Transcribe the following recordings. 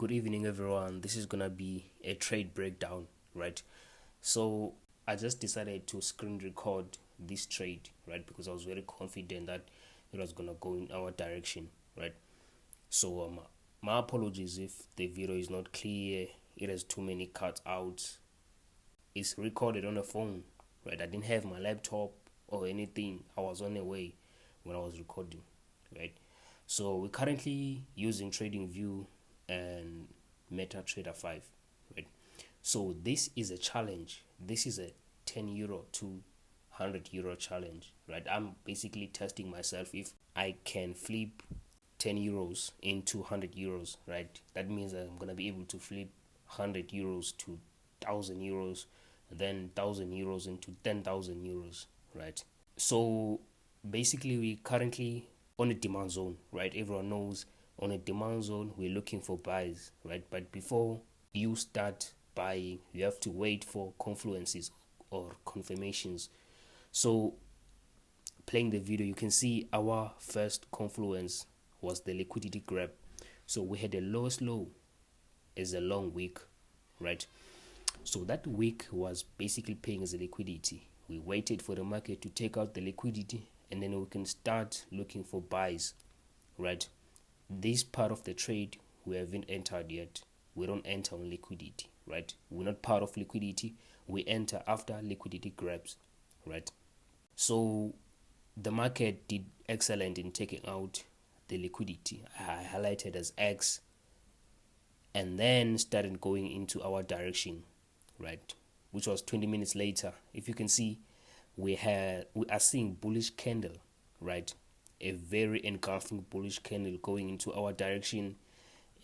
Good evening, everyone. This is gonna be a trade breakdown, right? So I just decided to screen record this trade, right? Because I was very confident that it was gonna go in our direction, right? So my apologies if the video is not clear. It has too many cutouts. It's recorded on a phone, right? I didn't have my laptop or anything. I was on the way when I was recording, right? So we're currently using TradingView and MetaTrader 5, right? So this is a challenge. This is a €10 to €100 challenge, right? I'm basically testing myself if I can flip €10 into €100, right? That means I'm gonna be able to flip €100 to €1,000, then €1,000 into €10,000, right? So basically we currently on a demand zone, right? Everyone knows on a demand zone we're looking for buys, right? But before you start buying, you have to wait for confluences or confirmations. So playing the video, you can see our first confluence was the liquidity grab. So we had a lowest low as a long wick, right? So that wick was basically paying as a liquidity. We waited for the market to take out the liquidity, and then we can start looking for buys, right? This part of the trade we haven't entered yet. We don't enter on liquidity, right? We're not part of liquidity. We enter after liquidity grabs, right? So the market did excellent in taking out the liquidity. I highlighted as X, and then started going into our direction, right? Which was 20 minutes later. If you can see, we are seeing bullish candle, right? A very engulfing bullish candle going into our direction.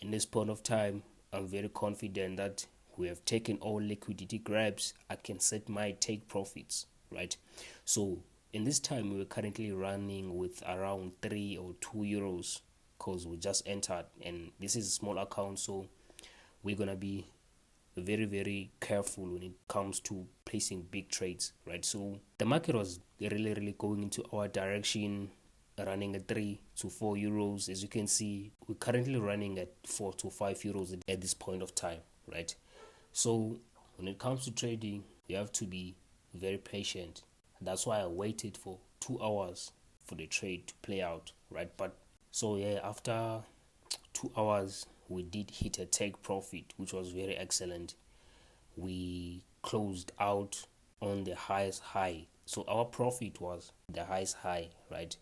In this point of time, I'm very confident that we have taken all liquidity grabs. I can set my take profits, right? So in this time, we're currently running with around 3 or 2 euros because we just entered, and this is a small account, so we're gonna be very careful when it comes to placing big trades, right? So the market was really going into our direction, running at 3 to 4 euros. As you can see, we're currently running at 4 to 5 euros at this point of time, right? So when it comes to trading, you have to be very patient. That's why I waited for 2 hours for the trade to play out, right? But so yeah, after 2 hours we did hit a take profit, which was very excellent. We closed out on the highest high, so our profit was the highest high, right?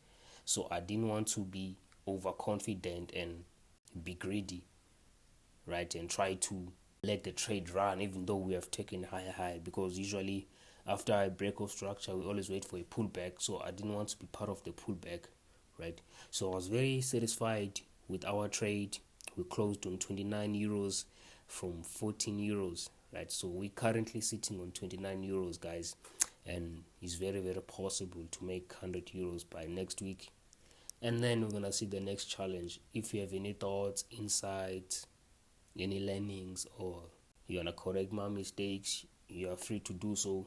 So I didn't want to be overconfident and be greedy, right, and try to let the trade run even though we have taken high, because usually after I break off structure we always wait for a pullback. So I didn't want to be part of the pullback, right? So I was very satisfied with our trade. We closed on 29 euros from 14 euros, right? So we're currently sitting on 29 euros, guys, and it's very possible to make 100 euros by next week. And then we're gonna see the next challenge. If you have any thoughts, insights, any learnings, or you wanna correct my mistakes, you are free to do so.